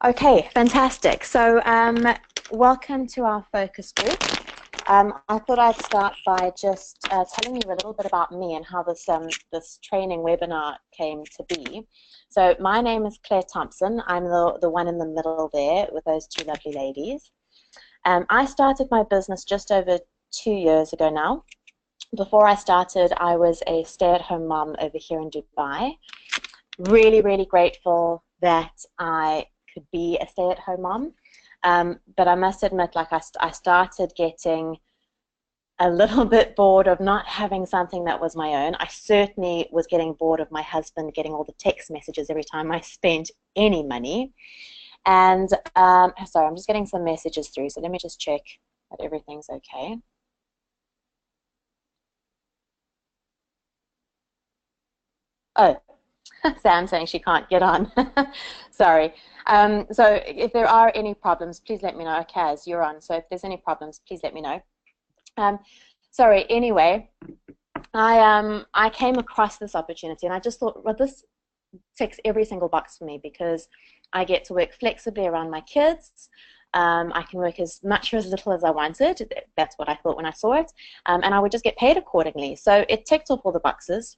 Okay, fantastic. So, welcome to our focus group. I thought I'd start by just telling you a little bit about me and how this training webinar came to be. So, my name is Claire Thompson. I'm the one in the middle there with those two lovely ladies. I started my business just over 2 years ago now. Before I started, I was a stay-at-home mom over here in Dubai. Really, really grateful that I could be a stay-at-home mom. But I must admit, like I started getting a little bit bored of not having something that was my own. I certainly was getting bored of my husband getting all the text messages every time I spent any money. And sorry, I'm just getting some messages through, so let me just check that everything's okay. Oh, Sam saying she can't get on. Sorry. So if there are any problems, please let me know. Kaz, you're on. So if there's any problems, please let me know. Um, sorry. Anyway, I came across this opportunity and I just thought, well, this ticks every single box for me because I get to work flexibly around my kids. I can work as much or as little as I wanted. That's what I thought when I saw it. And I would just get paid accordingly. So it ticked off all the boxes.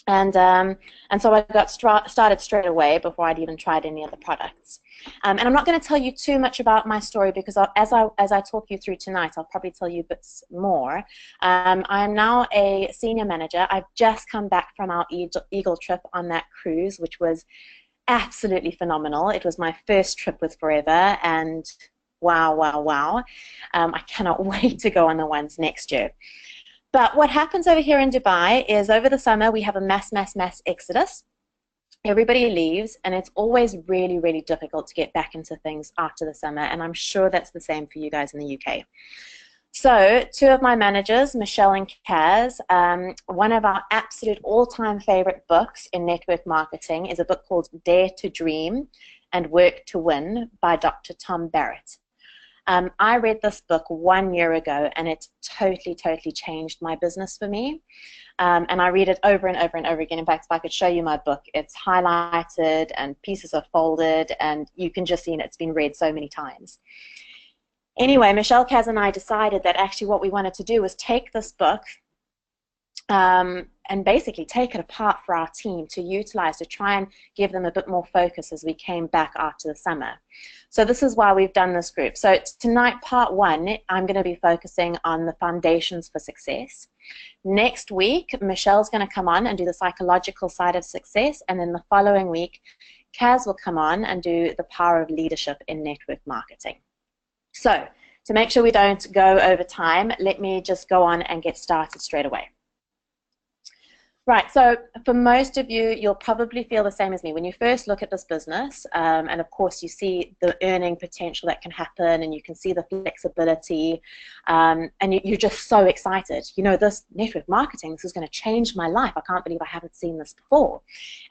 And so I got started straight away before I'd even tried any of the products. And I'm not going to tell you too much about my story because as I talk you through tonight, I'll probably tell you bits more. I am now a senior manager. I've just come back from our Eagle trip on that cruise, which was absolutely phenomenal. It was my first trip with Forever, and wow, wow, wow. I cannot wait to go on the ones next year. But what happens over here in Dubai is over the summer we have a mass exodus. Everybody leaves, and it's always really, really difficult to get back into things after the summer, and I'm sure that's the same for you guys in the UK. So two of my managers, Michelle and Kaz, one of our absolute all-time favorite books in network marketing is a book called Dare to Dream and Work to Win by Dr. Tom Barrett. I read this book 1 year ago, and it totally, totally changed my business for me. And I read it over and over and over again. In fact, if I could show you my book, it's highlighted and pieces are folded, and you can just see it's been read so many times. Anyway, Michelle, Kaz, and I decided that actually what we wanted to do was take this book and basically take it apart for our team to utilize, to try and give them a bit more focus as we came back after the summer. So this is why we've done this group. So tonight, part one, I'm going to be focusing on the foundations for success. Next week, Michelle's going to come on and do the psychological side of success, and then the following week, Kaz will come on and do the power of leadership in network marketing. So to make sure we don't go over time, let me just go on and get started straight away. Right, so for most of you, you'll probably feel the same as me. When you first look at this business, and of course you see the earning potential that can happen, and you can see the flexibility, and you're just so excited. You know, this network marketing, this is going to change my life. I can't believe I haven't seen this before.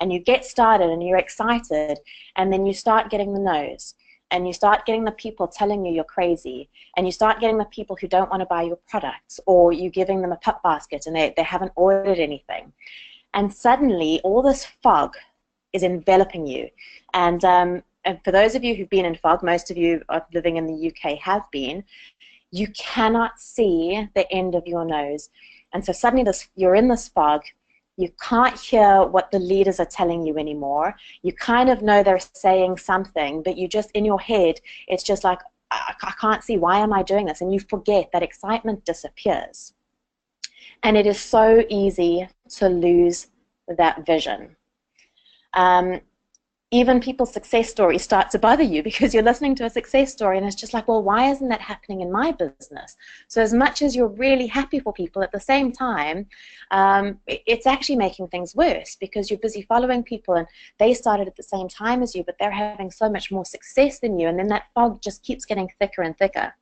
And you get started and you're excited, and then you start getting the no's. And you start getting the people telling you you're crazy, and you start getting the people who don't want to buy your products, or you're giving them a pup basket and they haven't ordered anything. And suddenly all this fog is enveloping you. And for those of you who've been in fog, most of you are living in the UK have been, you cannot see the end of your nose. And so suddenly you're in this fog. You can't hear what the leaders are telling you anymore. You kind of know they're saying something, but you just, in your head, it's just like, I can't see, why am I doing this? And you forget that excitement disappears. And it is so easy to lose that vision. Even people's success stories start to bother you because you're listening to a success story and it's just like, well, why isn't that happening in my business? So as much as you're really happy for people, at the same time, it's actually making things worse because you're busy following people and they started at the same time as you, but they're having so much more success than you, and then that fog just keeps getting thicker and thicker.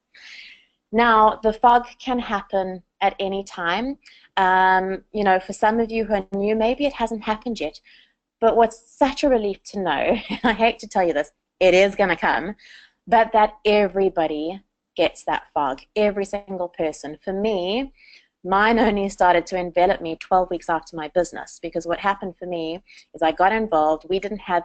Now, the fog can happen at any time. You know, for some of you who are new, maybe it hasn't happened yet. But what's such a relief to know, I hate to tell you this, it is going to come, but that everybody gets that fog, every single person. For me, mine only started to envelop me 12 weeks after my business, because what happened for me is I got involved. We didn't have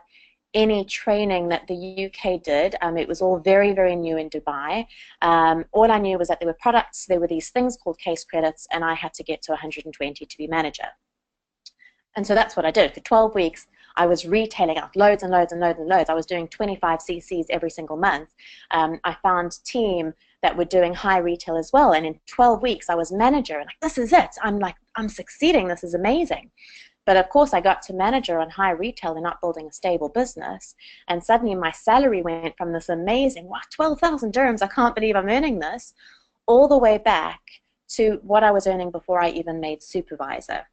any training that the UK did. It was all very, very new in Dubai. All I knew was that there were products, there were these things called case credits, and I had to get to 120 to be manager. And so that's what I did. For 12 weeks, I was retailing out loads and loads and loads and loads. I was doing 25 CCs every single month. I found team that were doing high retail as well. And in 12 weeks, I was manager. And like, this is it. I'm succeeding. This is amazing. But of course, I got to manager on high retail and not building a stable business. And suddenly my salary went from this amazing, wow, 12,000 dirhams, I can't believe I'm earning this, all the way back to what I was earning before I even made supervisor.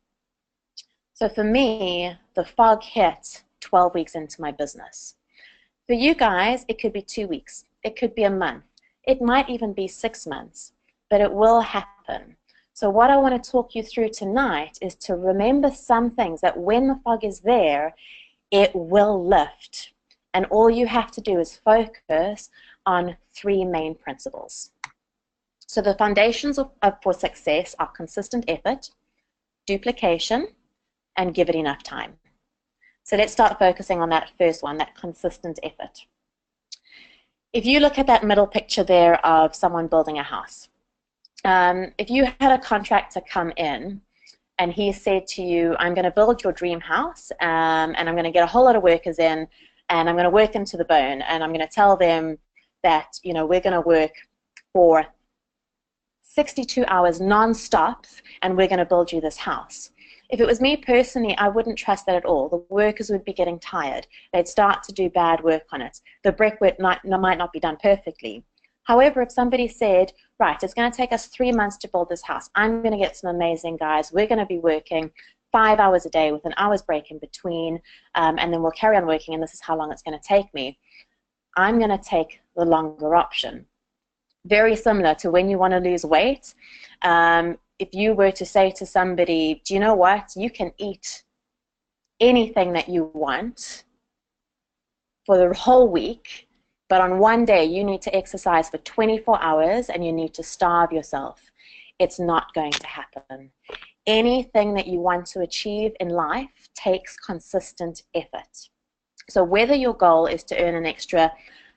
So for me, the fog hit 12 weeks into my business. For you guys, it could be 2 weeks. It could be a month. It might even be 6 months, but it will happen. So what I want to talk you through tonight is to remember some things that when the fog is there, it will lift. And all you have to do is focus on 3 main principles. So the foundations for success are consistent effort, duplication, and give it enough time. So let's start focusing on that first one, that consistent effort. If you look at that middle picture there of someone building a house, if you had a contractor come in and he said to you, I'm going to build your dream house and I'm going to get a whole lot of workers in and I'm going to work them to the bone and I'm going to tell them that, you know, we're going to work for 62 hours non-stop and we're going to build you this house. If it was me personally, I wouldn't trust that at all. The workers would be getting tired. They'd start to do bad work on it. The brickwork might not be done perfectly. However, if somebody said, right, it's going to take us 3 months to build this house. I'm going to get some amazing guys. We're going to be working 5 hours a day with an hour's break in between, and then we'll carry on working, and this is how long it's going to take me. I'm going to take the longer option. Very similar to when you want to lose weight. If you were to say to somebody, do you know what, you can eat anything that you want for the whole week, but on one day you need to exercise for 24 hours and you need to starve yourself. It's not going to happen. Anything that you want to achieve in life takes consistent effort. So whether your goal is to earn an extra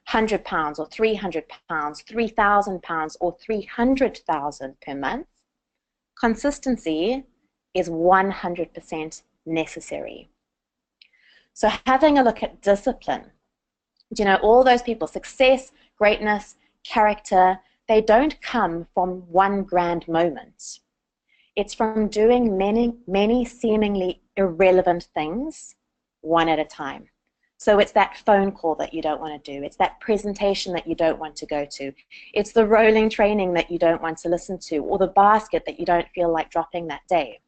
£100 or £300, £3,000 or £300,000 per month, consistency is 100% necessary. So having a look at discipline, you know, all those people, success, greatness, character, they don't come from one grand moment. It's from doing many, many seemingly irrelevant things one at a time. So it's that phone call that you don't want to do. It's that presentation that you don't want to go to. It's the rolling training that you don't want to listen to, or the basket that you don't feel like dropping that day.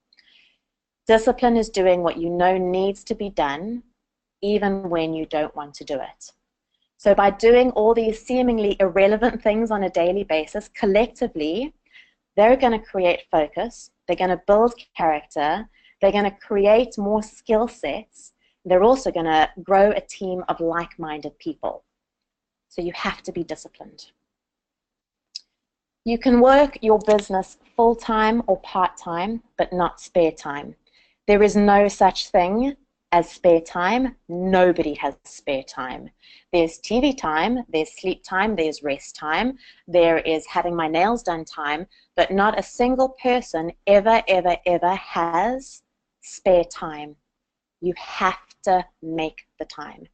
Discipline is doing what you know needs to be done, even when you don't want to do it. So by doing all these seemingly irrelevant things on a daily basis, collectively, they're going to create focus, they're going to build character, they're going to create more skill sets. They're also going to grow a team of like-minded people. So you have to be disciplined. You can work your business full-time or part-time, but not spare time. There is no such thing as spare time. Nobody has spare time. There's TV time, there's sleep time, there's rest time, there is having my nails done time, but not a single person ever, ever, ever has spare time. You have to make the time.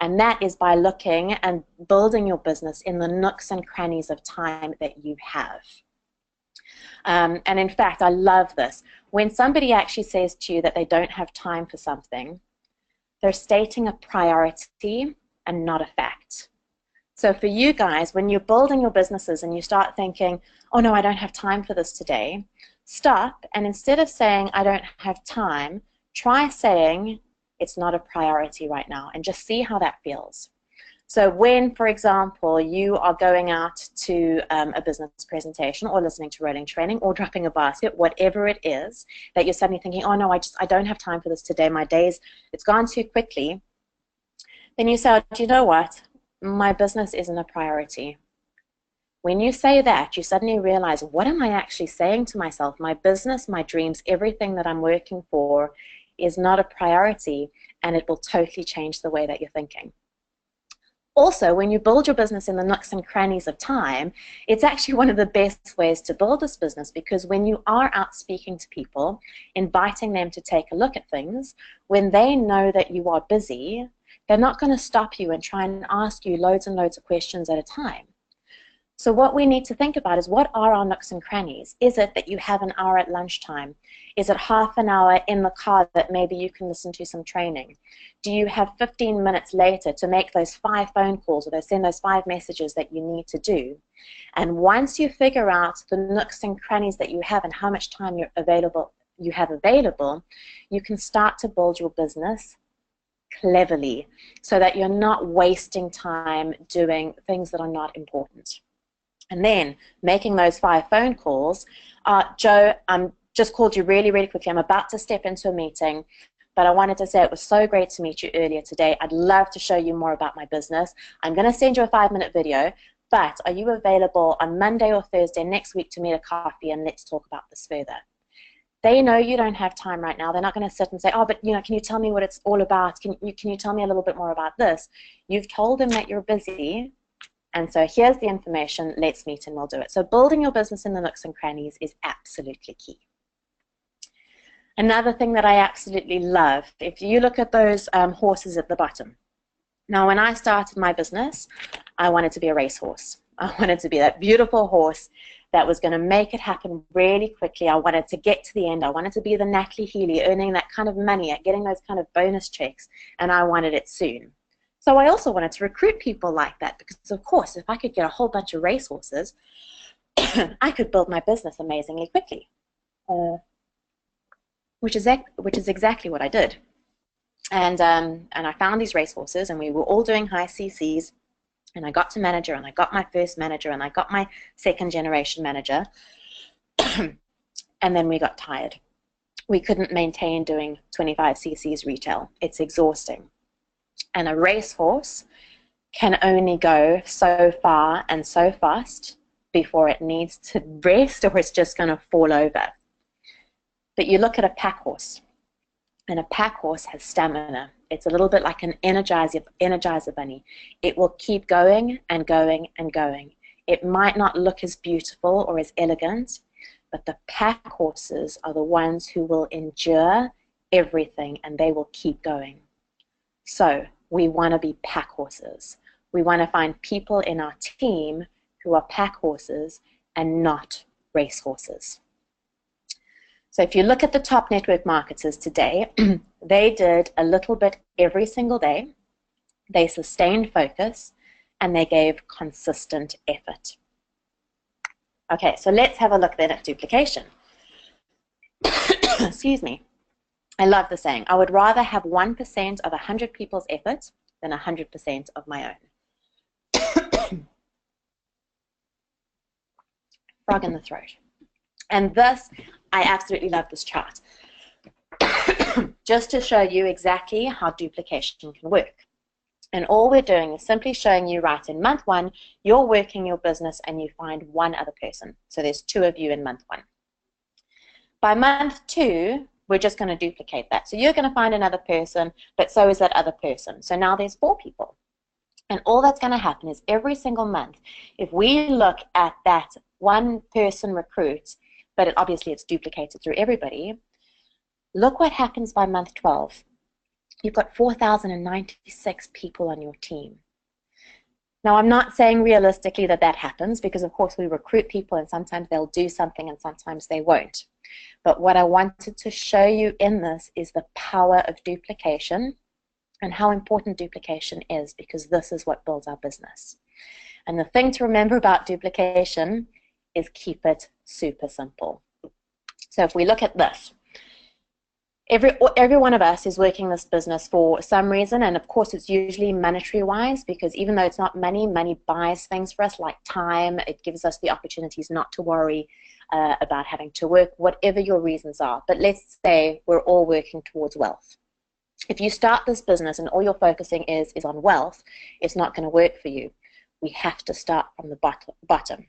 And that is by looking and building your business in the nooks and crannies of time that you have. And in fact, I love this. When somebody actually says to you that they don't have time for something, they're stating a priority and not a fact. So for you guys, when you're building your businesses and you start thinking, oh no, I don't have time for this today, stop, and instead of saying I don't have time, try saying it's not a priority right now and just see how that feels. So when, for example, you are going out to a business presentation or listening to rolling training or dropping a basket, whatever it is, that you're suddenly thinking, oh no, I don't have time for this today, my day's, it's gone too quickly, then you say, do you know what, my business isn't a priority. When you say that, you suddenly realize, what am I actually saying to myself? My business, my dreams, everything that I'm working for is not a priority, and it will totally change the way that you're thinking. Also, when you build your business in the nooks and crannies of time, it's actually one of the best ways to build this business, because when you are out speaking to people, inviting them to take a look at things, when they know that you are busy, they're not going to stop you and try and ask you loads and loads of questions at a time. So what we need to think about is, what are our nooks and crannies? Is it that you have an hour at lunchtime? Is it half an hour in the car that maybe you can listen to some training? Do you have 15 minutes later to make those 5 phone calls or send those 5 messages that you need to do? And once you figure out the nooks and crannies that you have and how much time you have available, you can start to build your business cleverly so that you're not wasting time doing things that are not important. And then making those 5 phone calls. Joe, I'm just called you really, really quickly. I'm about to step into a meeting, but I wanted to say it was so great to meet you earlier today. I'd love to show you more about my business. I'm going to send you a 5-minute video, but are you available on Monday or Thursday next week to meet a coffee and let's talk about this further? They know you don't have time right now. They're not going to sit and say, oh, but can you tell me what it's all about? Can you tell me a little bit more about this? You've told them that you're busy. And so here's the information, let's meet and we'll do it. So building your business in the nooks and crannies is absolutely key. Another thing that I absolutely love, if you look at those horses at the bottom. Now, when I started my business, I wanted to be a racehorse. I wanted to be that beautiful horse that was going to make it happen really quickly. I wanted to get to the end. I wanted to be the Natalie Healy, earning that kind of money, getting those kind of bonus checks, and I wanted it soon. So I also wanted to recruit people like that, because, of course, if I could get a whole bunch of racehorses, I could build my business amazingly quickly, which is exactly what I did. And I found these racehorses, and we were all doing high CCs, and I got to manager, and I got my first manager, and I got my second generation manager, and then we got tired. We couldn't maintain doing 25 CCs retail. It's exhausting. And a racehorse can only go so far and so fast before it needs to rest, or it's just going to fall over. But you look at a pack horse, and a pack horse has stamina. It's a little bit like an Energizer bunny. It will keep going and going and going. It might not look as beautiful or as elegant, but the pack horses are the ones who will endure everything, and they will keep going. So we want to be pack horses. We want to find people in our team who are pack horses and not race horses. So if you look at the top network marketers today, they did a little bit every single day. They sustained focus, and they gave consistent effort. Okay, so let's have a look then at duplication. Excuse me. I love the saying, I would rather have 1% of 100 people's effort than 100% of my own. Frog in the throat. And this, I absolutely love this chart. Just to show you exactly how duplication can work. And all we're doing is simply showing you, right, in month 1, you're working your business and you find one other person. So there's 2 of you in month 1. By month 2, we're just going to duplicate that. So you're going to find another person, but so is that other person. So now there's 4 people. And all that's going to happen is every single month, if we look at that one person recruit, but obviously it's duplicated through everybody, look what happens by month 12. You've got 4,096 people on your team. Now, I'm not saying realistically that that happens, because of course we recruit people and sometimes they'll do something and sometimes they won't. But what I wanted to show you in this is the power of duplication and how important duplication is, because this is what builds our business. And the thing to remember about duplication is keep it super simple. So if we look at this, every one of us is working this business for some reason, and of course it's usually monetary wise, because even though it's not money, money buys things for us like time. It gives us the opportunities not to worry about having to work, whatever your reasons are. But let's say we're all working towards wealth. If you start this business and all you're focusing is on wealth, it's not going to work for you. We have to start from the bottom.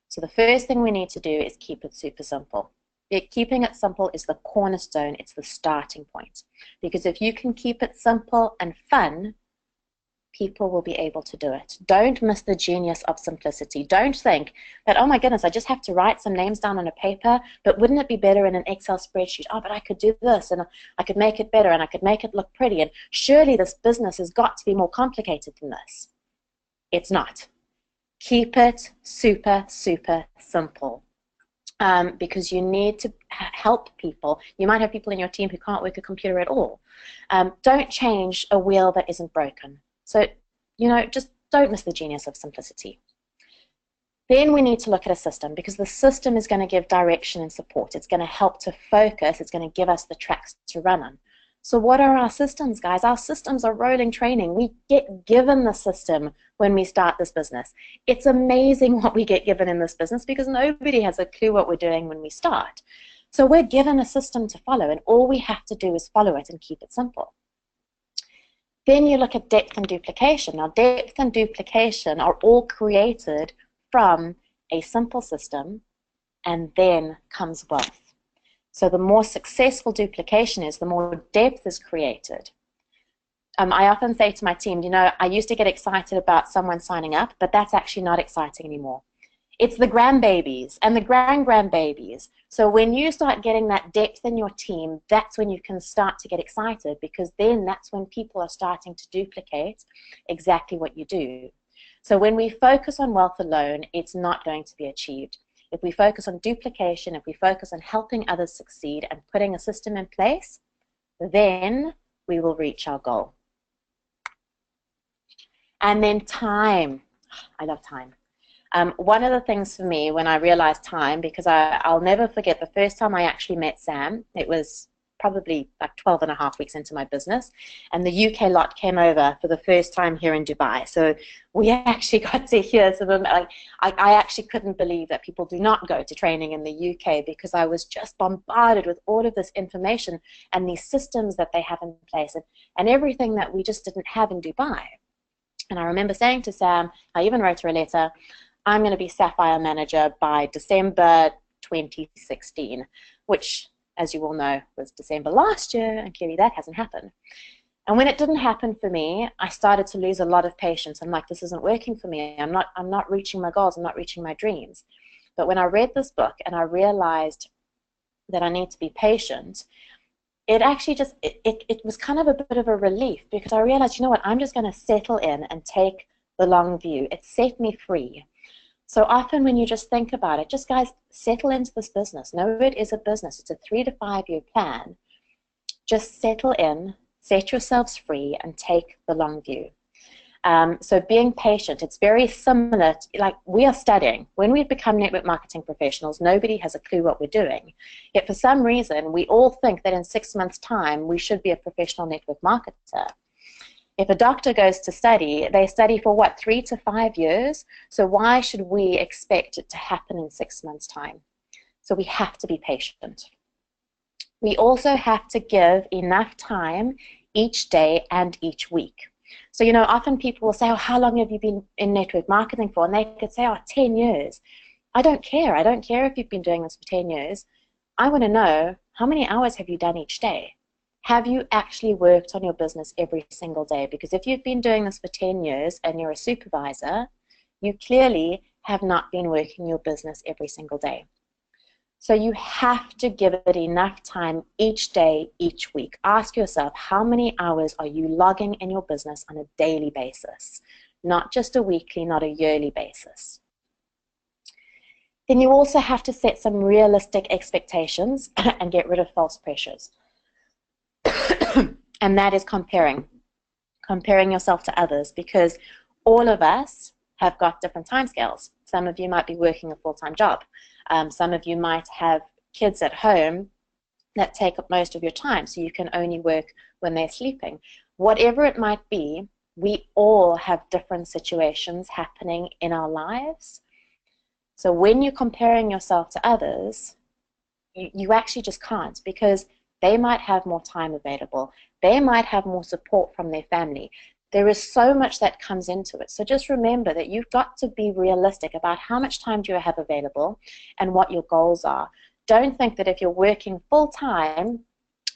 So the first thing we need to do is keep it super simple, Keeping it simple is the cornerstone. It's the starting point. Because if you can keep it simple and fun, people will be able to do it. Don't miss the genius of simplicity. Don't think that, oh my goodness, I just have to write some names down on a paper, but wouldn't it be better in an Excel spreadsheet? Oh, but I could do this, and I could make it better, and I could make it look pretty, and surely this business has got to be more complicated than this. It's not. Keep it super, super simple. Because you need to help people. You might have people in your team who can't work a computer at all. Don't change a wheel that isn't broken. So, just don't miss the genius of simplicity. Then we need to look at a system, because the system is going to give direction and support. It's going to help to focus. It's going to give us the tracks to run on. So what are our systems, guys? Our systems are rolling training. We get given the system when we start this business. It's amazing what we get given in this business, because nobody has a clue what we're doing when we start. So we're given a system to follow, and all we have to do is follow it and keep it simple. Then you look at depth and duplication. Now, depth and duplication are all created from a simple system, and then comes wealth. So the more successful duplication is, the more depth is created. I often say to my team, I used to get excited about someone signing up, but that's actually not exciting anymore. It's the grandbabies and the grand-grandbabies. So when you start getting that depth in your team, that's when you can start to get excited, because then that's when people are starting to duplicate exactly what you do. So when we focus on wealth alone, it's not going to be achieved. If we focus on duplication, if we focus on helping others succeed and putting a system in place, then we will reach our goal. And then time. I love time. One of the things for me when I realized time, because I'll never forget the first time I actually met Sam, it was probably like 12 and a half weeks into my business, and the UK lot came over for the first time here in Dubai. So we actually got to hear some of, like, I actually couldn't believe that people do not go to training in the UK, because I was just bombarded with all of this information and these systems that they have in place, and everything that we just didn't have in Dubai. And I remember saying to Sam, I even wrote her a letter, I'm going to be Sapphire Manager by December 2016, which, as you all know, was December last year, and clearly that hasn't happened. And when it didn't happen for me, I started to lose a lot of patience. I'm like, this isn't working for me. I'm not reaching my goals. I'm not reaching my dreams. But when I read this book and I realized that I need to be patient, it actually just, it was kind of a bit of a relief, because I realized, you know what, I'm just going to settle in and take the long view. It set me free. So often when you just think about it, just guys, settle into this business. Know it is a business. It's a 3 to 5 year plan. Just settle in, set yourselves free, and take the long view. So being patient, it's very similar to, like, we are studying. When we become network marketing professionals, nobody has a clue what we're doing. Yet for some reason, we all think that in 6 months' time, we should be a professional network marketer. If a doctor goes to study, they study for what, 3 to 5 years? So why should we expect it to happen in 6 months' time? So we have to be patient. We also have to give enough time each day and each week. So, often people will say, oh, how long have you been in network marketing for? And they could say, oh, 10 years. I don't care. I don't care if you've been doing this for 10 years. I want to know, how many hours have you done each day? Have you actually worked on your business every single day? Because if you've been doing this for 10 years and you're a supervisor, you clearly have not been working your business every single day. So you have to give it enough time each day, each week. Ask yourself, how many hours are you logging in your business on a daily basis? Not just a weekly, not a yearly basis. Then you also have to set some realistic expectations and get rid of false pressures. And that is comparing yourself to others, because all of us have got different timescales. Some of you might be working a full-time job. Some of you might have kids at home that take up most of your time, so you can only work when they're sleeping. Whatever it might be, we all have different situations happening in our lives. So when you're comparing yourself to others, you actually just can't, because they might have more time available. They might have more support from their family. There is so much that comes into it. So just remember that you've got to be realistic about how much time do you have available and what your goals are. Don't think that if you're working full-time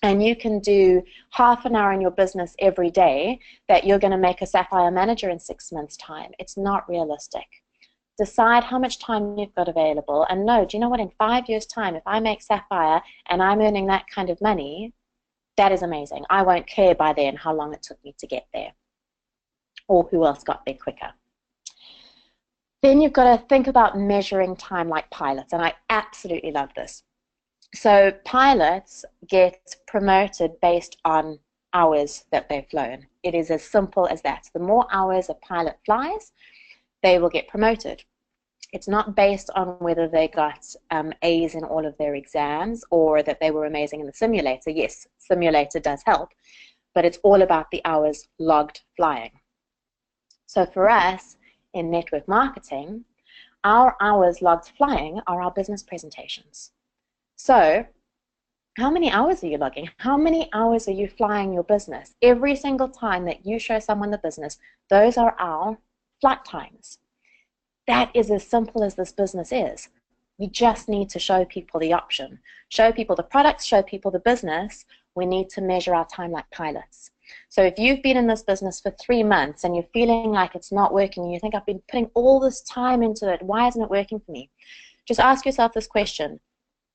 and you can do half an hour in your business every day, that you're going to make a Sapphire manager in 6 months' time. It's not realistic. Decide how much time you've got available, and know, do you know what, in 5 years' time, if I make Sapphire and I'm earning that kind of money, that is amazing. I won't care by then how long it took me to get there, or who else got there quicker. Then you've got to think about measuring time like pilots, and I absolutely love this. So pilots get promoted based on hours that they've flown. It is as simple as that. The more hours a pilot flies, they will get promoted. It's not based on whether they got A's in all of their exams or that they were amazing in the simulator. Yes, simulator does help, but it's all about the hours logged flying. So for us in network marketing, our hours logged flying are our business presentations. So how many hours are you logging? How many hours are you flying your business? Every single time that you show someone the business, those are our flight times. That is as simple as this business is. We just need to show people the option. Show people the products, show people the business. We need to measure our time like pilots. So if you've been in this business for 3 months and you're feeling like it's not working, and you think, I've been putting all this time into it, why isn't it working for me? Just ask yourself this question.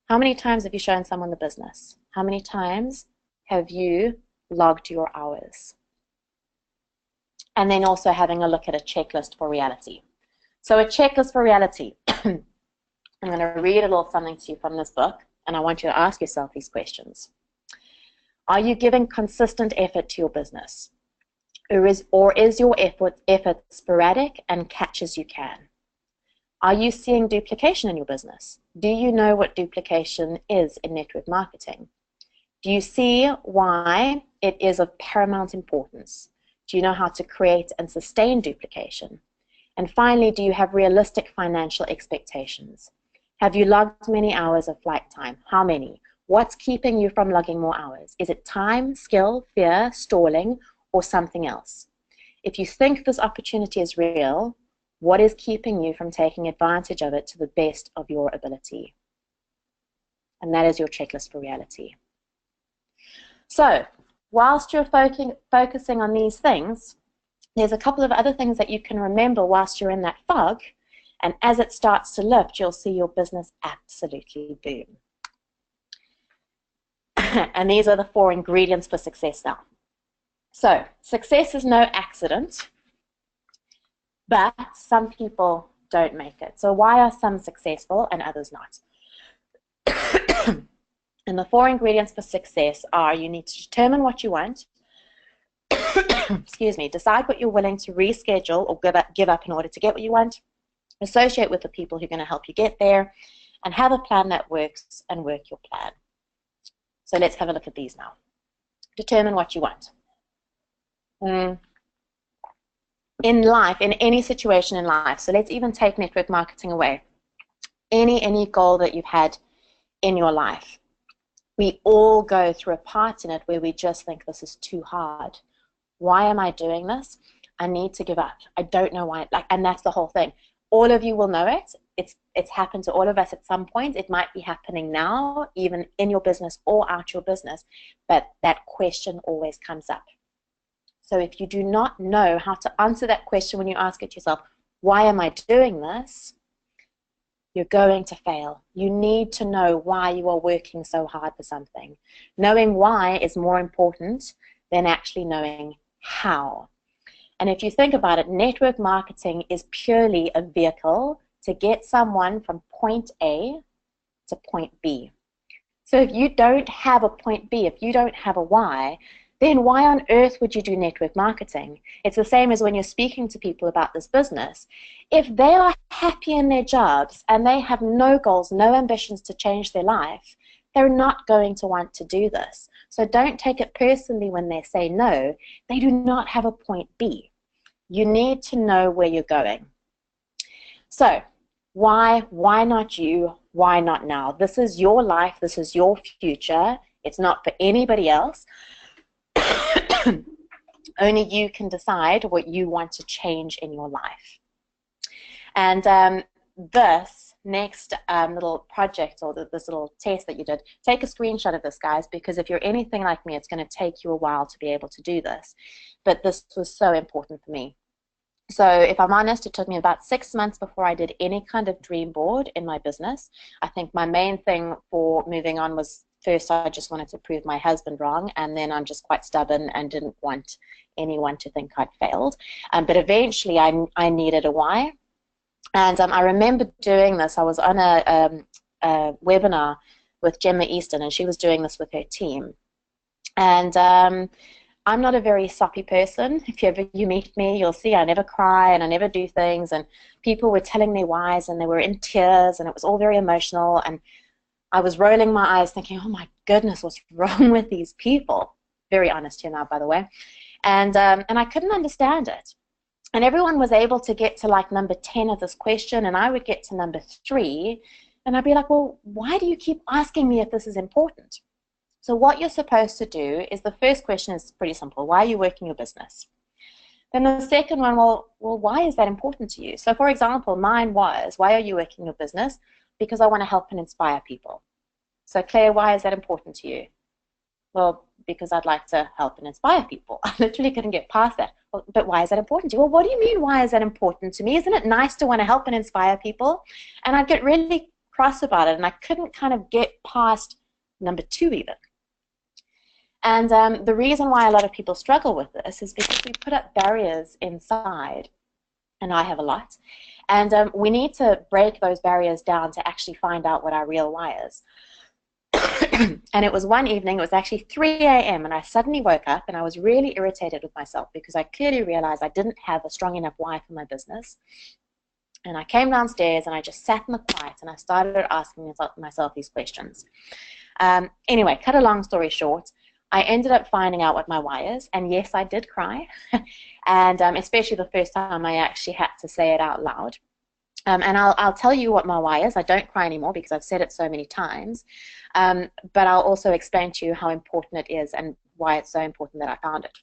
How many times have you shown someone the business? How many times have you logged your hours? And then also having a look at a checklist for reality. So a checklist for reality. I'm going to read a little something to you from this book, and I want you to ask yourself these questions. Are you giving consistent effort to your business? Or is your effort sporadic and catch as you can? Are you seeing duplication in your business? Do you know what duplication is in network marketing? Do you see why it is of paramount importance? Do you know how to create and sustain duplication? And finally, do you have realistic financial expectations? Have you logged many hours of flight time? How many? What's keeping you from logging more hours? Is it time, skill, fear, stalling, or something else? If you think this opportunity is real, what is keeping you from taking advantage of it to the best of your ability? And that is your checklist for reality. So, whilst you're focusing on these things, there's a couple of other things that you can remember whilst you're in that fog, and as it starts to lift, you'll see your business absolutely boom. And these are the 4 ingredients for success now. So, success is no accident, but some people don't make it. So why are some successful and others not? And the 4 ingredients for success are: you need to determine what you want, excuse me, decide what you're willing to reschedule or give up in order to get what you want, associate with the people who are going to help you get there, and have a plan that works and work your plan. So let's have a look at these now. Determine what you want. In life, in any situation in life, so let's even take network marketing away, any goal that you've had in your life, we all go through a part in it where we just think this is too hard. Why am I doing this? I need to give up. I don't know why. And that's the whole thing. All of you will know it. It's happened to all of us at some point. It might be happening now, even in your business or out your business, but that question always comes up. So if you do not know how to answer that question when you ask it yourself, why am I doing this? You're going to fail. You need to know why you are working so hard for something. Knowing why is more important than actually knowing how. And if you think about it, network marketing is purely a vehicle to get someone from point A to point B. So if you don't have a point B, if you don't have a why, then why on earth would you do network marketing? It's the same as when you're speaking to people about this business. If they are happy in their jobs and they have no goals, no ambitions to change their life, they're not going to want to do this. So don't take it personally when they say no. They do not have a point B. You need to know where you're going. So why not you? Why not now? This is your life. This is your future. It's not for anybody else. Only you can decide what you want to change in your life. And this next little project or this little test that you did, take a screenshot of this, guys, because if you're anything like me, it's going to take you a while to be able to do this. But this was so important for me. So if I'm honest, it took me about 6 months before I did any kind of dream board in my business. I think my main thing for moving on was, first, I just wanted to prove my husband wrong, and then I'm just quite stubborn and didn't want anyone to think I'd failed. But eventually I needed a why. And I remember doing this. I was on a webinar with Gemma Easton, and she was doing this with her team. And I'm not a very soppy person. If you meet me, you'll see I never cry and I never do things. And people were telling me whys, and they were in tears, and it was all very emotional. And I was rolling my eyes thinking, oh my goodness, what's wrong with these people? Very honest here now, by the way. And I couldn't understand it. And everyone was able to get to like number 10 of this question, and I would get to number 3, and I'd be like, well, why do you keep asking me if this is important? So what you're supposed to do is, the first question is pretty simple. Why are you working your business? Then the second one, well, why is that important to you? So for example, mine was, why are you working your business? Because I want to help and inspire people. So Claire, why is that important to you? Well, because I'd like to help and inspire people. I literally couldn't get past that. Well, but why is that important to you? Well, what do you mean, why is that important to me? Isn't it nice to want to help and inspire people? And I'd get really cross about it, and I couldn't kind of get past number 2 even. And the reason why a lot of people struggle with this is because we put up barriers inside, and I have a lot, and we need to break those barriers down to actually find out what our real why is. And it was one evening, it was actually 3 a.m., and I suddenly woke up, and I was really irritated with myself because I clearly realized I didn't have a strong enough why for my business. And I came downstairs, and I just sat in the quiet, and I started asking myself these questions. Anyway, cut a long story short, I ended up finding out what my why is, and yes, I did cry, and especially the first time I actually had to say it out loud. And I'll tell you what my why is. I don't cry anymore because I've said it so many times, but I'll also explain to you how important it is and why it's so important that I found it.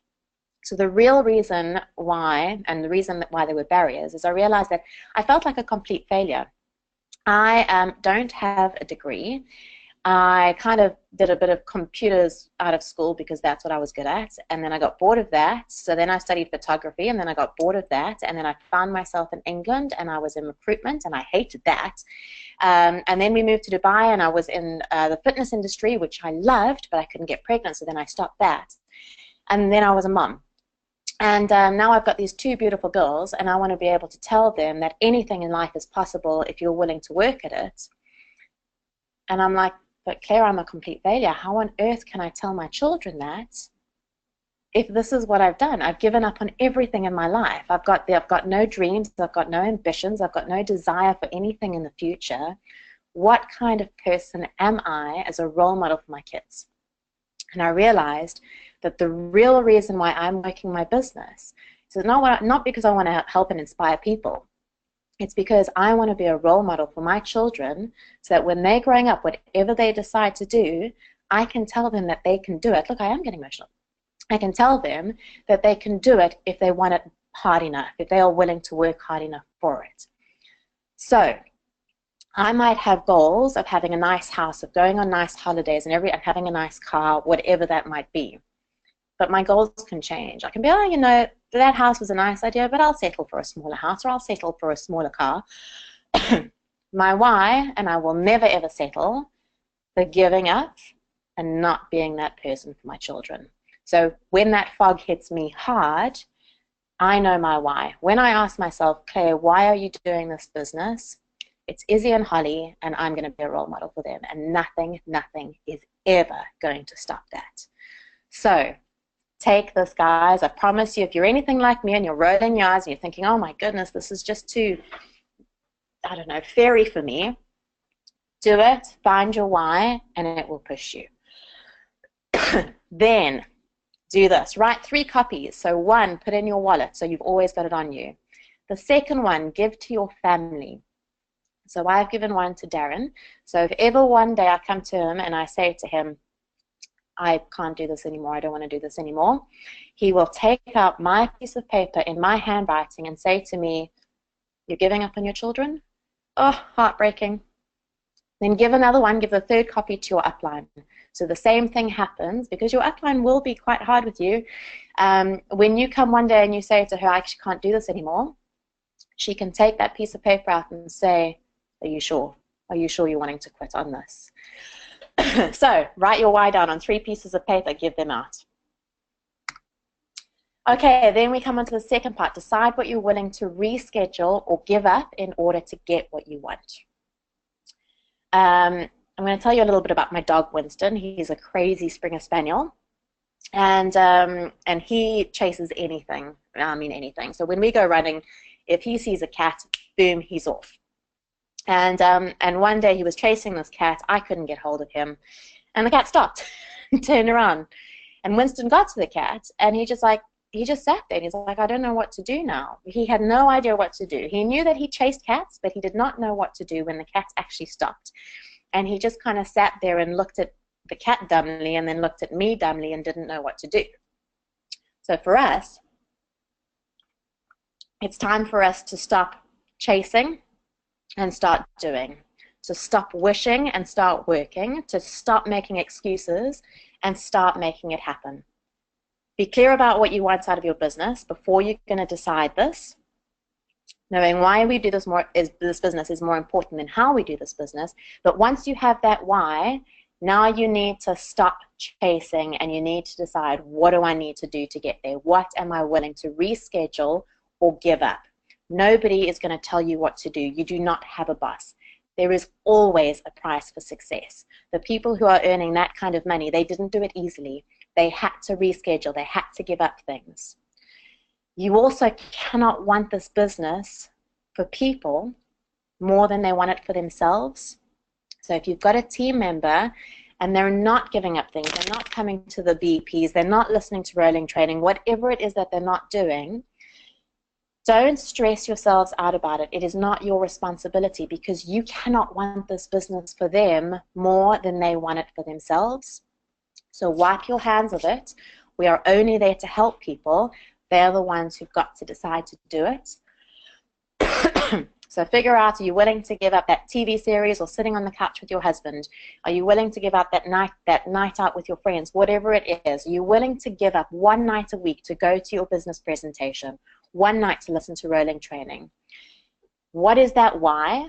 So the real reason why, and the reason why there were barriers, is I realized that I felt like a complete failure. I don't have a degree. I kind of did a bit of computers out of school because that's what I was good at, and then I got bored of that. So then I studied photography, and then I got bored of that, and then I found myself in England, and I was in recruitment, and I hated that. And then we moved to Dubai, and I was in the fitness industry, which I loved, but I couldn't get pregnant, so then I stopped that. And then I was a mom. And now I've got these 2 beautiful girls, and I want to be able to tell them that anything in life is possible if you're willing to work at it. And I'm like, but Claire, I'm a complete failure. How on earth can I tell my children that if this is what I've done? I've given up on everything in my life. I've got no dreams. I've got no ambitions. I've got no desire for anything in the future. What kind of person am I as a role model for my kids? And I realized that the real reason why I'm working my business is not because I want to help and inspire people. It's because I want to be a role model for my children so that when they're growing up, whatever they decide to do, I can tell them that they can do it. Look, I am getting emotional. I can tell them that they can do it if they want it hard enough, if they are willing to work hard enough for it. So I might have goals of having a nice house, of going on nice holidays, and having a nice car, whatever that might be. But my goals can change. I can be, oh, you know, that house was a nice idea, but I'll settle for a smaller house, or I'll settle for a smaller car. My why, and I will never ever settle for giving up and not being that person for my children. So when that fog hits me hard, I know my why. When I ask myself, Claire, why are you doing this business? It's Izzy and Holly, and I'm going to be a role model for them, and nothing is ever going to stop that. So take this, guys. I promise you, if you're anything like me and you're rolling your eyes and you're thinking, oh my goodness, this is just too, I don't know, fairy for me, do it, find your why, and it will push you. Then do this. Write 3 copies. So 1, put in your wallet so you've always got it on you. The second one, give to your family. So I've given one to Darren. So if ever one day I come to him and I say to him, I can't do this anymore, I don't want to do this anymore, he will take out my piece of paper in my handwriting and say to me, you're giving up on your children? Oh, heartbreaking. Then give another one, give the third copy to your upline. So the same thing happens because your upline will be quite hard with you. When you come one day and you say to her, I actually can't do this anymore, she can take that piece of paper out and say, are you sure? Are you sure you're wanting to quit on this? So write your why down on 3 pieces of paper, give them out. Okay, then we come on to the second part. Decide what you're willing to reschedule or give up in order to get what you want. I'm going to tell you a little bit about my dog, Winston. He's a crazy Springer Spaniel, and he chases anything. I mean anything. So when we go running, if he sees a cat, boom, he's off. And one day he was chasing this cat. I couldn't get hold of him, and the cat stopped and turned around. And Winston got to the cat, and he just sat there. And he's like, I don't know what to do now. He had no idea what to do. He knew that he chased cats, but he did not know what to do when the cat actually stopped. And he just kind of sat there and looked at the cat dumbly and then looked at me dumbly and didn't know what to do. So for us, it's time for us to stop chasing and start doing. To stop wishing and start working. To stop making excuses and start making it happen. Be clear about what you want out of your business before you're going to decide this. Knowing why we do this business is more important than how we do this business. But once you have that why, now you need to stop chasing and you need to decide, what do I need to do to get there? What am I willing to reschedule or give up? Nobody is going to tell you what to do. You do not have a boss. There is always a price for success. The people who are earning that kind of money, they didn't do it easily. They had to reschedule. They had to give up things. You also cannot want this business for people more than they want it for themselves. So if you've got a team member and they're not giving up things, they're not coming to the BPs, they're not listening to rolling training, whatever it is that they're not doing, don't stress yourselves out about it. It is not your responsibility because you cannot want this business for them more than they want it for themselves. So wipe your hands of it. We are only there to help people. They're the ones who've got to decide to do it. So figure out, are you willing to give up that TV series or sitting on the couch with your husband? Are you willing to give up that night out with your friends? Whatever it is, are you willing to give up one night a week to go to your business presentation? One night to listen to rolling training? What is that why?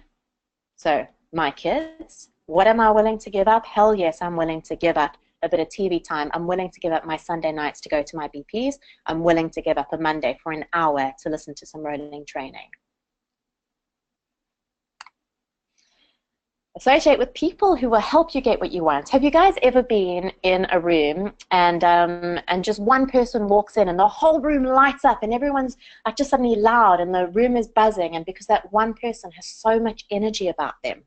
So my kids, what am I willing to give up? Hell yes, I'm willing to give up a bit of TV time. I'm willing to give up my Sunday nights to go to my BPs. I'm willing to give up a Monday for an hour to listen to some rolling training. Associate with people who will help you get what you want. Have you guys ever been in a room and just one person walks in and the whole room lights up and everyone's like just suddenly loud and the room is buzzing, and because that one person has so much energy about them.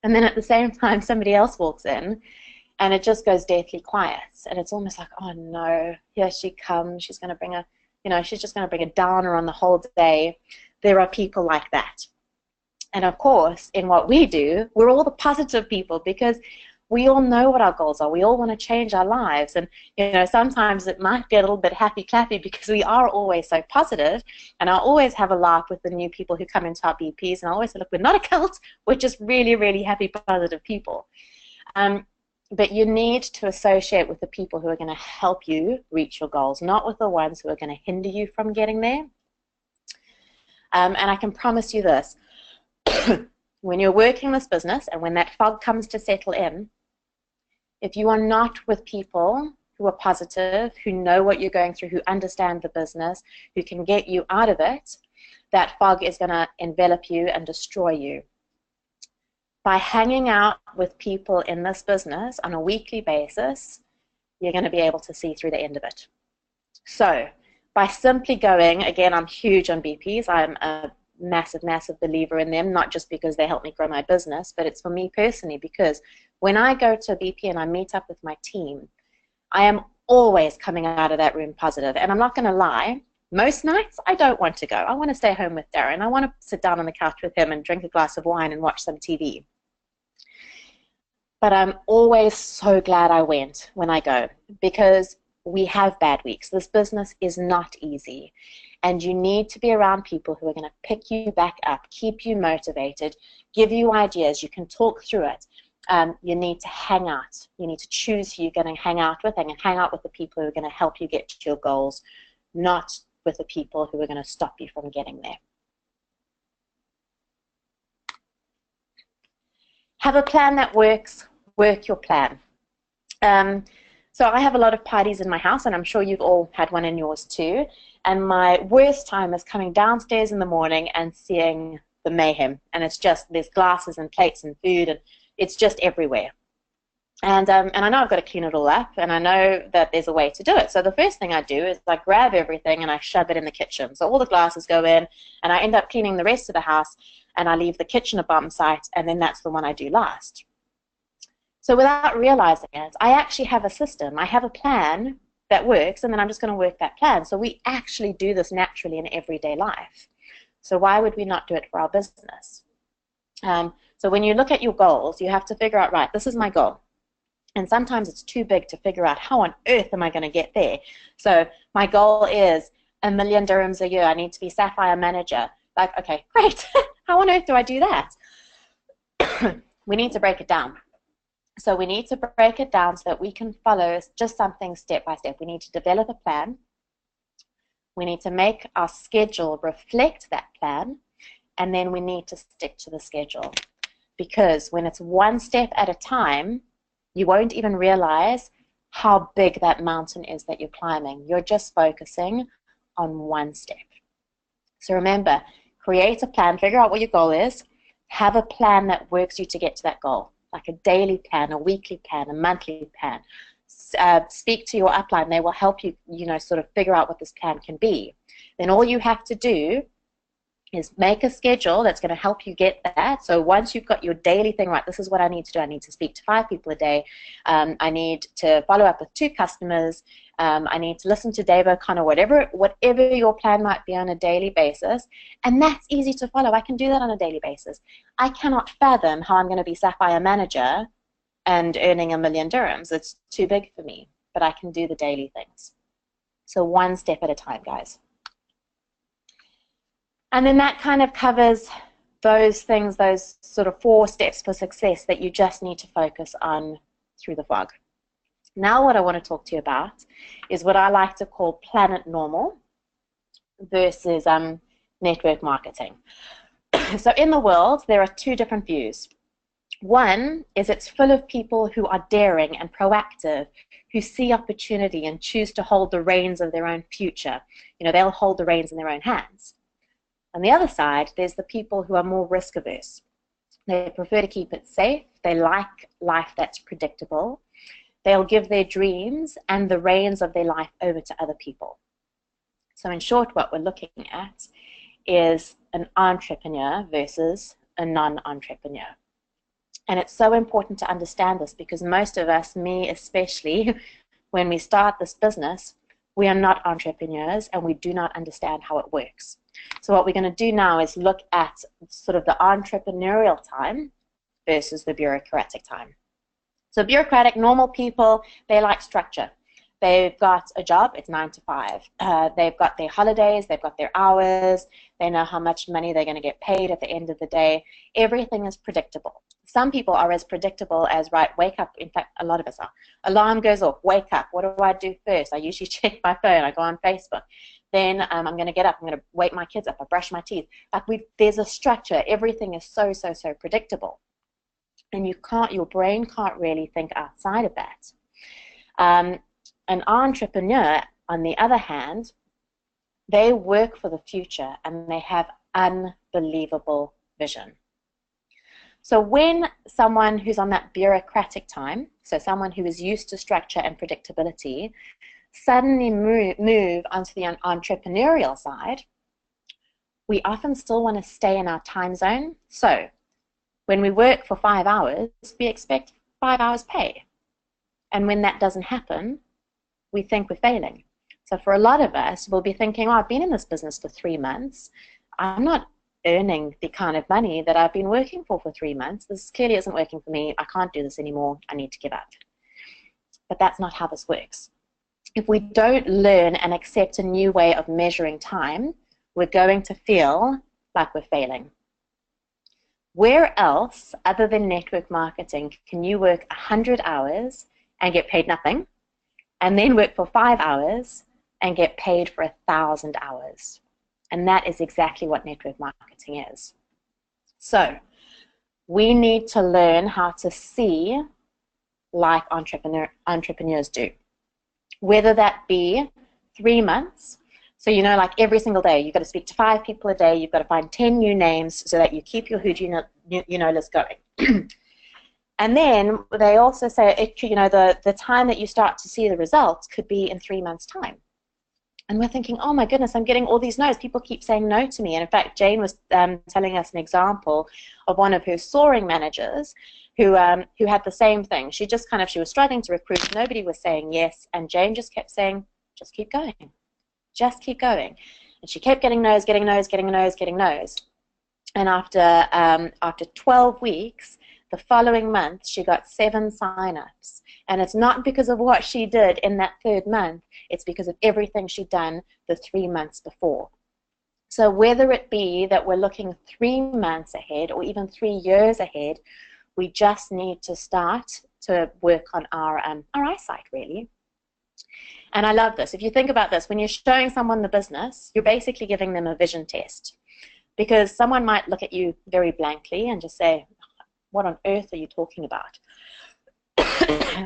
And then at the same time somebody else walks in and it just goes deathly quiet, and it's almost like, oh no, here she comes, she's going to bring she's just going to bring a downer on the whole day. There are people like that. And of course, in what we do, we're all the positive people because we all know what our goals are. We all want to change our lives. And sometimes it might be a little bit happy-clappy because we are always so positive. And I always have a laugh with the new people who come into our BPs. And I always say, look, we're not a cult. We're just really, really happy, positive people. But you need to associate with the people who are going to help you reach your goals, not with the ones who are going to hinder you from getting there. And I can promise you this. When you're working this business and when that fog comes to settle in, if you are not with people who are positive, who know what you're going through, who understand the business, who can get you out of it, that fog is going to envelop you and destroy you. By hanging out with people in this business on a weekly basis, you're going to be able to see through the end of it. So by simply going, again, I'm huge on BPs. I'm a massive believer in them, not just because they help me grow my business, but it's for me personally, because when I go to a BP and I meet up with my team, I am always coming out of that room positive. And I'm not going to lie, most nights I don't want to go. I want to stay home with Darren. I want to sit down on the couch with him and drink a glass of wine and watch some TV. But I'm always so glad I went when I go, because we have bad weeks. This business is not easy. And you need to be around people who are going to pick you back up, keep you motivated, give you ideas. You can talk through it. You need to hang out. You need to choose who you're going to hang out with, and hang out with the people who are going to help you get to your goals, not with the people who are going to stop you from getting there. Have a plan that works. Work your plan. So I have a lot of parties in my house, and I'm sure you've all had one in yours too. And my worst time is coming downstairs in the morning and seeing the mayhem. And it's just, there's glasses and plates and food, and it's just everywhere. And I know I've got to clean it all up, and I know that there's a way to do it. So the first thing I do is I grab everything and I shove it in the kitchen. So all the glasses go in, and I end up cleaning the rest of the house, and I leave the kitchen a bomb site, and then that's the one I do last. So without realizing it, I actually have a system. I have a plan that works, and then I'm just going to work that plan. So we actually do this naturally in everyday life. So why would we not do it for our business? So when you look at your goals, you have to figure out, right, this is my goal. And sometimes it's too big to figure out how on earth am I going to get there. So my goal is 1 million dirhams a year. I need to be Sapphire manager. Like, okay, great. How on earth do I do that? We need to break it down. So we need to break it down so that we can follow just something step by step. We need to develop a plan. We need to make our schedule reflect that plan. And then we need to stick to the schedule. Because when it's one step at a time, you won't even realize how big that mountain is that you're climbing. You're just focusing on one step. So remember, create a plan, figure out what your goal is, have a plan that works you to get to that goal, like a daily plan, a weekly plan, a monthly plan. Speak to your upline. They will help you, sort of figure out what this plan can be. Then all you have to do is make a schedule that's going to help you get that. So once you've got your daily thing, right, this is what I need to do. I need to speak to 5 people a day. I need to follow up with 2 customers. I need to listen to Dave O'Connor, whatever your plan might be on a daily basis. And that's easy to follow. I can do that on a daily basis. I cannot fathom how I'm going to be Sapphire manager and earning 1 million dirhams. It's too big for me, but I can do the daily things. So one step at a time, guys. And then that kind of covers those things, those sort of 4 steps for success that you just need to focus on through the fog. Now what I want to talk to you about is what I like to call planet normal versus network marketing. So in the world, there are 2 different views. One is it's full of people who are daring and proactive, who see opportunity and choose to hold the reins of their own future. They'll hold the reins in their own hands. On the other side, there's the people who are more risk averse. They prefer to keep it safe. They like life that's predictable. They'll give their dreams and the reins of their life over to other people. So in short, what we're looking at is an entrepreneur versus a non-entrepreneur. And it's so important to understand this because most of us, me especially, when we start this business, we are not entrepreneurs and we do not understand how it works. So what we're going to do now is look at sort of the entrepreneurial time versus the bureaucratic time. So bureaucratic, normal people, they like structure. They've got a job, it's 9 to 5. They've got their holidays, they've got their hours, they know how much money they're going to get paid at the end of the day. Everything is predictable. Some people are as predictable as, right, wake up. In fact, a lot of us are. Alarm goes off, wake up. What do I do first? I usually check my phone. I go on Facebook. Then I'm going to get up. I'm going to wake my kids up. I brush my teeth. There's a structure. Everything is so predictable. And your brain can't really think outside of that. An entrepreneur, on the other hand, they work for the future and they have unbelievable vision. So when someone who's on that bureaucratic time, so someone who is used to structure and predictability, suddenly move onto the entrepreneurial side, we often still want to stay in our time zone. So when we work for 5 hours, we expect 5 hours pay. And when that doesn't happen, we think we're failing. So for a lot of us, we'll be thinking, oh, I've been in this business for 3 months. I'm not earning the kind of money that I've been working for 3 months. This clearly isn't working for me. I can't do this anymore. I need to give up. But that's not how this works. if we don't learn and accept a new way of measuring time, we're going to feel like we're failing. Where else, other than network marketing, can you work 100 hours and get paid nothing, and then work for 5 hours and get paid for 1,000 hours? And that is exactly what network marketing is. So we need to learn how to see like entrepreneurs do. Whether that be 3 months, so you know, like every single day, you've got to speak to 5 people a day, you've got to find 10 new names so that you keep your who know list going. And then they also say, you know, the time that you start to see the results could be in 3 months' time. And we're thinking, oh my goodness, I'm getting all these no's. People keep saying no to me. And in fact, Jane was telling us an example of one of her soaring managers who had the same thing. She was struggling to recruit. Nobody was saying yes. And Jane just kept saying, just keep going. Just keep going. And she kept getting no's, getting no's, getting no's, getting no's. And after 12 weeks, the following month, she got 7 sign-ups. And it's not because of what she did in that 3rd month. It's because of everything she'd done the 3 months before. So whether it be that we're looking 3 months ahead or even 3 years ahead, we just need to start to work on our eyesight, really. And I love this. If you think about this, when you're showing someone the business, you're basically giving them a vision test. Because someone might look at you very blankly and just say, what on earth are you talking about?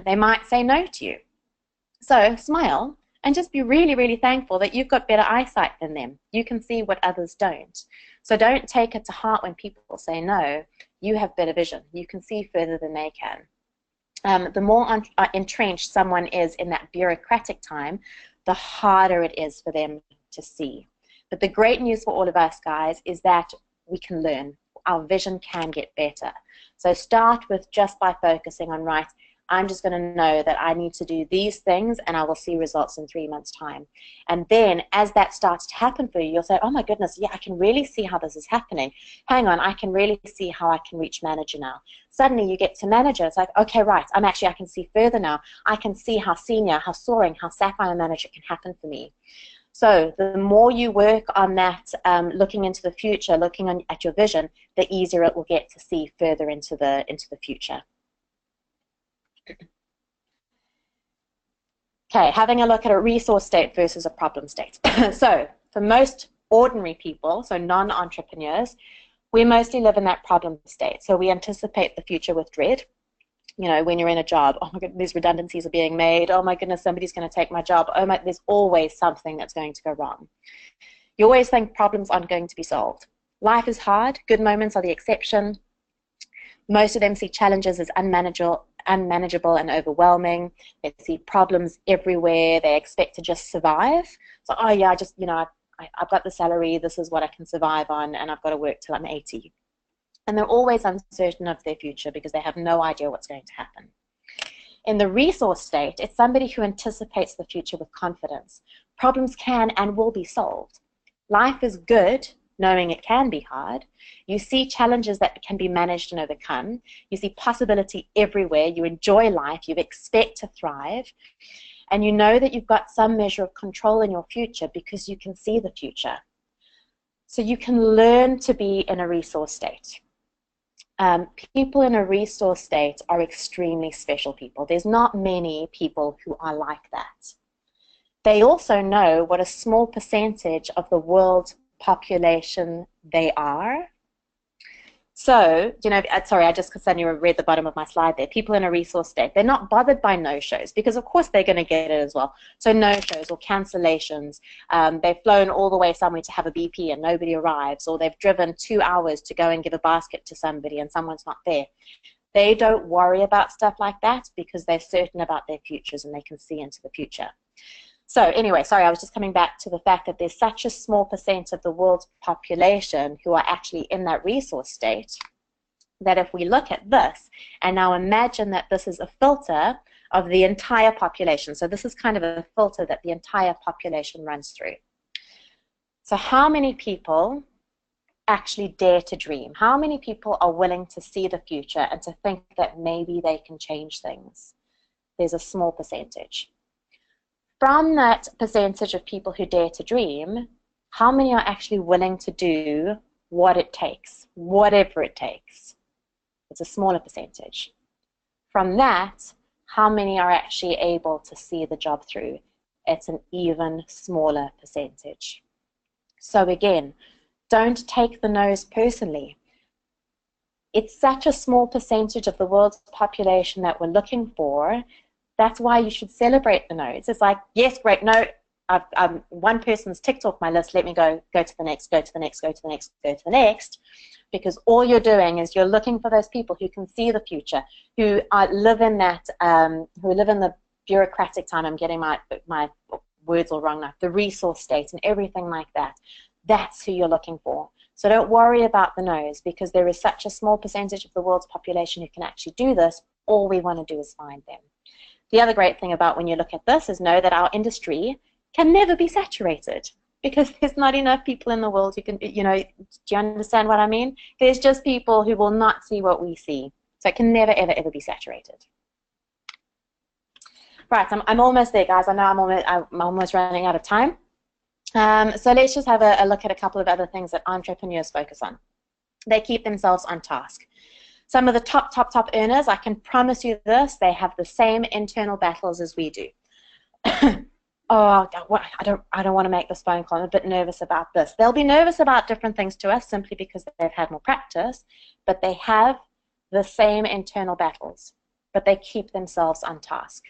They might say no to you. So smile and just be really, really thankful that you've got better eyesight than them. You can see what others don't. So don't take it to heart when people say no. You have better vision. You can see further than they can. The more entrenched someone is in that bureaucratic time, the harder it is for them to see. But the great news for all of us, guys, is that we can learn. Our vision can get better. So start with just by focusing on, right, I'm just going to know that I need to do these things and I will see results in 3 months' time. And then as that starts to happen for you, you'll say, oh my goodness, yeah, I can really see how this is happening. Hang on, I can really see how I can reach manager now. Suddenly you get to manager. It's like, okay, right, I can see further now. I can see how senior, how soaring, how sapphire manager can happen for me. So the more you work on that, looking into the future, looking at your vision, the easier it will get to see further into the future. Okay, having a look at a resource state versus a problem state. So for most ordinary people, so non-entrepreneurs, we mostly live in that problem state. So we anticipate the future with dread. You know, when you're in a job, oh my goodness, these redundancies are being made. Oh my goodness, somebody's going to take my job. Oh my, there's always something that's going to go wrong. You always think problems aren't going to be solved. Life is hard. Good moments are the exception. Most of them see challenges as unmanageable and overwhelming. They see problems everywhere. They expect to just survive. So, oh yeah, I've got the salary. This is what I can survive on, and I've got to work till I'm 80. And they're always uncertain of their future because they have no idea what's going to happen. In the resource state, it's somebody who anticipates the future with confidence. Problems can and will be solved. Life is good, knowing it can be hard. You see challenges that can be managed and overcome. You see possibility everywhere. You enjoy life. You expect to thrive. And you know that you've got some measure of control in your future because you can see the future. So you can learn to be in a resource state. People in a resource state are extremely special people. There's not many people who are like that. They also know what a small percentage of the world's population they are. So, you know, sorry, I just suddenly read the bottom of my slide there. People in a resource state, they're not bothered by no-shows because, of course, they're going to get it as well. So no-shows or cancellations. They've flown all the way somewhere to have a BP and nobody arrives, or they've driven 2 hours to go and give a basket to somebody and someone's not there. They don't worry about stuff like that because they're certain about their futures and they can see into the future. So anyway, sorry, I was just coming back to the fact that there's such a small percent of the world's population who are actually in that resource state that if we look at this, and now imagine that this is a filter of the entire population. So this is kind of a filter that the entire population runs through. So how many people actually dare to dream? How many people are willing to see the future and to think that maybe they can change things? There's a small percentage. From that percentage of people who dare to dream, how many are actually willing to do what it takes, whatever it takes? It's a smaller percentage. From that, how many are actually able to see the job through? It's an even smaller percentage. So again, don't take the no's personally. It's such a small percentage of the world's population that we're looking for. That's why you should celebrate the no's. It's like, yes, great, no, one person's ticked off my list, let me go to the next, go to the next, go to the next, go to the next. Because all you're doing is you're looking for those people who can see the future, who live in that, who live in the bureaucratic time. I'm getting my words all wrong now. The resource state and everything like that. That's who you're looking for. So don't worry about the no's, because there is such a small percentage of the world's population who can actually do this. All we want to do is find them. The other great thing about when you look at this is know that our industry can never be saturated, because there's not enough people in the world who can, you know, do you understand what I mean? There's just people who will not see what we see. So it can never, ever, ever be saturated. Right, I'm almost there, guys. I know I'm almost running out of time. So let's just have a look at a couple of other things that entrepreneurs focus on. They keep themselves on task. Some of the top earners, I can promise you this, they have the same internal battles as we do. Oh, I don't want to make this phone call. I'm a bit nervous about this. They'll be nervous about different things to us simply because they've had more practice, but they have the same internal battles, but they keep themselves on task.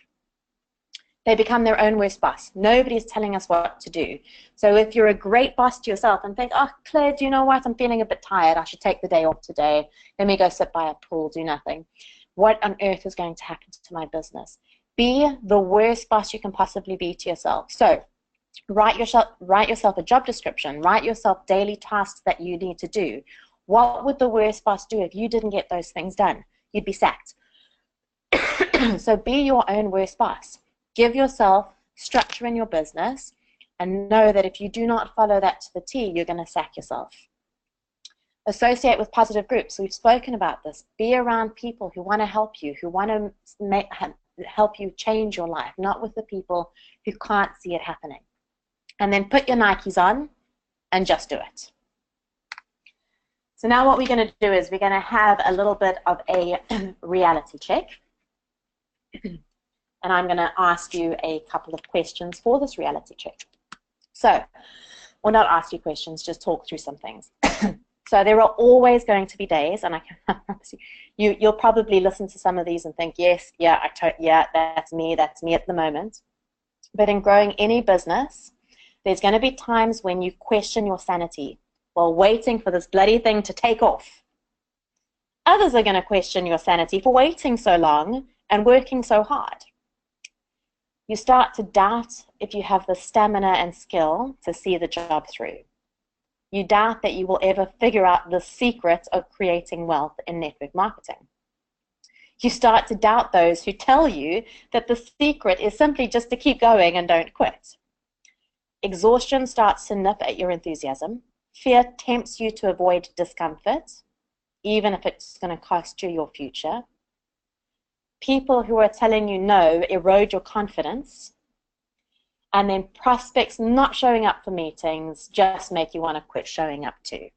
They become their own worst boss. Nobody's telling us what to do. So if you're a great boss to yourself and think, oh, Claire, do you know what? I'm feeling a bit tired. I should take the day off today. Let me go sit by a pool, do nothing. What on earth is going to happen to my business? Be the worst boss you can possibly be to yourself. So write yourself a job description. Write yourself daily tasks that you need to do. What would the worst boss do if you didn't get those things done? You'd be sacked. So be your own worst boss. Give yourself structure in your business and know that if you do not follow that to the T, you're going to sack yourself. Associate with positive groups. We've spoken about this. Be around people who want to help you, who want to help you change your life, not with the people who can't see it happening. And then put your Nikes on and just do it. So now what we're going to do is we're going to have a little bit of a reality check. And I'm going to ask you a couple of questions for this reality check. So, or not ask you questions, just talk through some things. So there are always going to be days, and I can promise you, you'll probably listen to some of these and think, yes, yeah, that's me at the moment. But in growing any business, there's going to be times when you question your sanity while waiting for this bloody thing to take off. Others are going to question your sanity for waiting so long and working so hard. You start to doubt if you have the stamina and skill to see the job through. You doubt that you will ever figure out the secret of creating wealth in network marketing. You start to doubt those who tell you that the secret is simply just to keep going and don't quit. Exhaustion starts to nip at your enthusiasm. Fear tempts you to avoid discomfort, even if it's going to cost you your future. People who are telling you no erode your confidence, and then prospects not showing up for meetings just make you want to quit showing up too.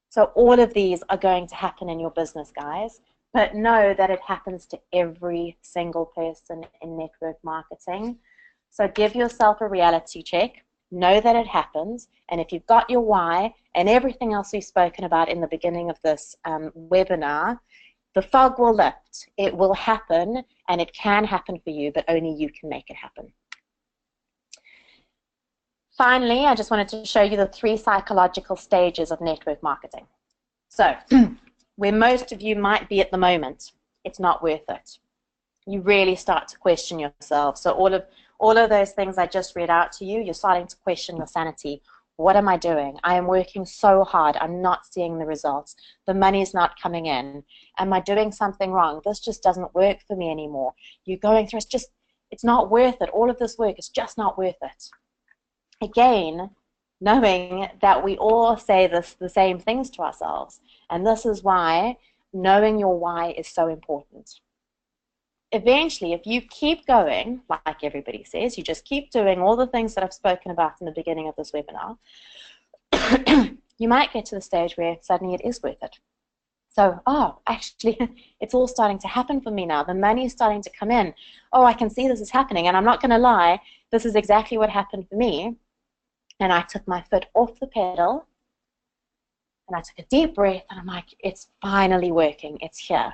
So all of these are going to happen in your business, guys, but know that it happens to every single person in network marketing. So give yourself a reality check, know that it happens, and if you've got your why and everything else we've spoken about in the beginning of this webinar, the fog will lift. It will happen, and it can happen for you, but only you can make it happen. Finally, I just wanted to show you the 3 psychological stages of network marketing. So, where most of you might be at the moment, it's not worth it. You really start to question yourself. So all of those things I just read out to you, you're starting to question your sanity. What am I doing? I am working so hard. I'm not seeing the results. The money's not coming in. Am I doing something wrong? This just doesn't work for me anymore. You're going through, it's not worth it. All of this work is just not worth it. Again, knowing that we all say the same things to ourselves. And this is why knowing your why is so important. eventually, if you keep going, like everybody says, you just keep doing all the things that I've spoken about in the beginning of this webinar, you might get to the stage where suddenly it is worth it. So, oh, actually, it's all starting to happen for me now. The money is starting to come in. Oh, I can see this is happening. And I'm not going to lie, this is exactly what happened for me. And I took my foot off the pedal, and I took a deep breath, and I'm like, it's finally working. It's here.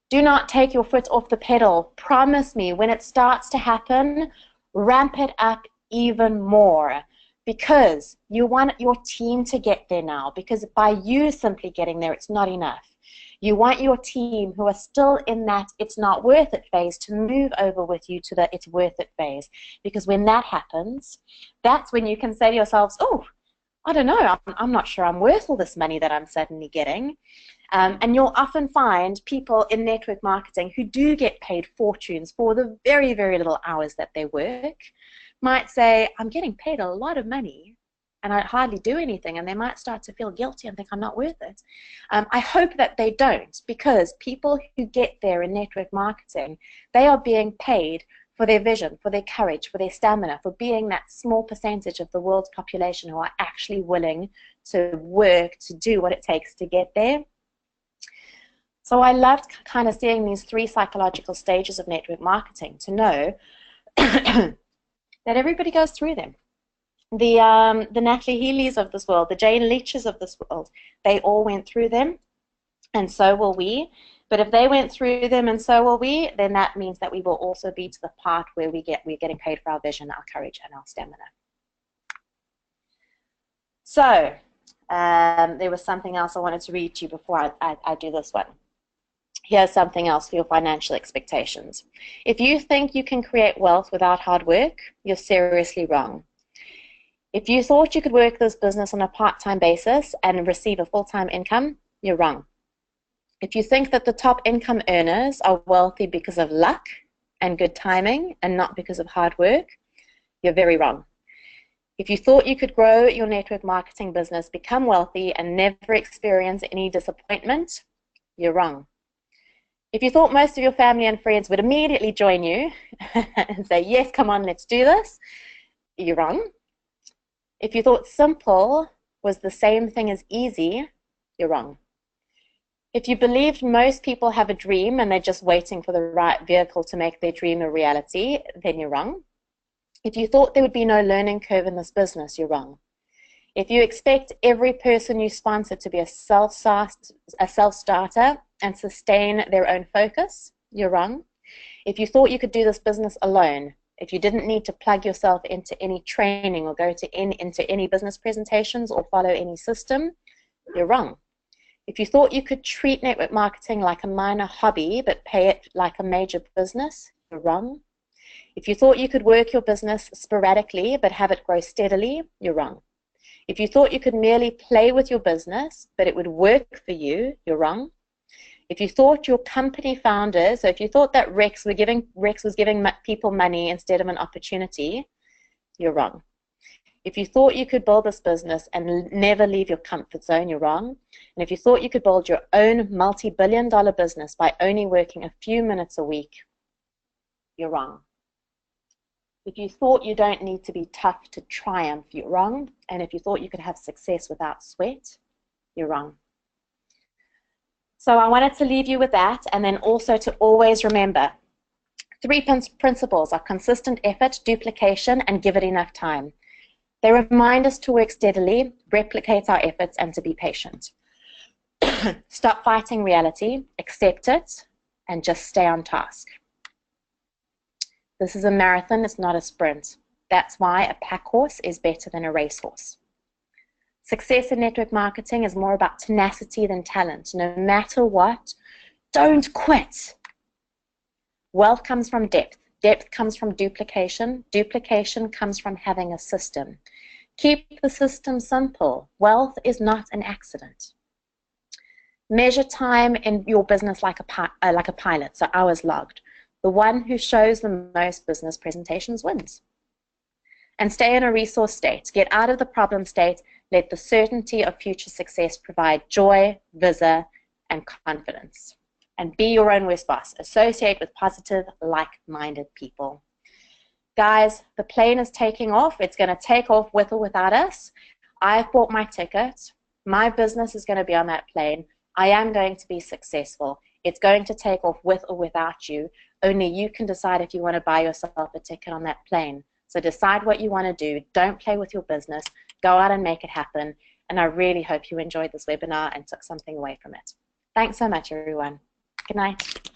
Do not take your foot off the pedal. Promise me, when it starts to happen, ramp it up even more. Because you want your team to get there now, because by you simply getting there, it's not enough. You want your team who are still in that it's not worth it phase to move over with you to the it's worth it phase. Because when that happens, that's when you can say to yourselves, oh, I don't know, I'm not sure I'm worth all this money that I'm suddenly getting. And you'll often find people in network marketing who do get paid fortunes for the very, very little hours that they work, might say, I'm getting paid a lot of money and I hardly do anything, and they might start to feel guilty and think I'm not worth it. I hope that they don't, because people who get there in network marketing, they are being paid for their vision, for their courage, for their stamina, for being that small percentage of the world's population who are actually willing to work to do what it takes to get there. So I loved kind of seeing these 3 psychological stages of network marketing to know that everybody goes through them. The Natalie Healy's of this world, the Jane Leaches of this world, they all went through them, and so will we. But if they went through them and so will we, then that means that we will also be to the part where we're getting paid for our vision, our courage, and our stamina. So there was something else I wanted to read to you before I do this one. Here's something else for your financial expectations. If you think you can create wealth without hard work, you're seriously wrong. If you thought you could work this business on a part-time basis and receive a full-time income, you're wrong. If you think that the top income earners are wealthy because of luck and good timing and not because of hard work, you're very wrong. If you thought you could grow your network marketing business, become wealthy, and never experience any disappointment, you're wrong. If you thought most of your family and friends would immediately join you and say, yes, come on, let's do this, you're wrong. If you thought simple was the same thing as easy, you're wrong. If you believed most people have a dream and they're just waiting for the right vehicle to make their dream a reality, then you're wrong. If you thought there would be no learning curve in this business, you're wrong. If you expect every person you sponsor to be a self-starter and sustain their own focus, you're wrong. If you thought you could do this business alone, if you didn't need to plug yourself into any training or go into any business presentations or follow any system, you're wrong. If you thought you could treat network marketing like a minor hobby but pay it like a major business, you're wrong. If you thought you could work your business sporadically but have it grow steadily, you're wrong. If you thought you could merely play with your business but it would work for you, you're wrong. If you thought your company founders, so if you thought that Rex was giving people money instead of an opportunity, you're wrong. If you thought you could build this business and never leave your comfort zone, you're wrong. And if you thought you could build your own multi-billion-dollar business by only working a few minutes a week, you're wrong. If you thought you don't need to be tough to triumph, you're wrong. And if you thought you could have success without sweat, you're wrong. So I wanted to leave you with that, and then also to always remember 3 principles are consistent effort, duplication, and give it enough time. They remind us to work steadily, replicate our efforts, and to be patient. Stop fighting reality, accept it, and just stay on task. This is a marathon, it's not a sprint. That's why a pack horse is better than a racehorse. Success in network marketing is more about tenacity than talent. No matter what, don't quit. Wealth comes from depth. Depth comes from duplication. Duplication comes from having a system. Keep the system simple. Wealth is not an accident. Measure time in your business like a pilot, so hours logged. The one who shows the most business presentations wins. And stay in a resource state. Get out of the problem state. Let the certainty of future success provide joy, vigor, and confidence. and be your own worst boss. Associate with positive, like-minded people. Guys, the plane is taking off. It's going to take off with or without us. I've bought my ticket. My business is going to be on that plane. I am going to be successful. It's going to take off with or without you. Only you can decide if you want to buy yourself a ticket on that plane. So decide what you want to do. Don't play with your business. Go out and make it happen. And I really hope you enjoyed this webinar and took something away from it. Thanks so much, everyone. Good night.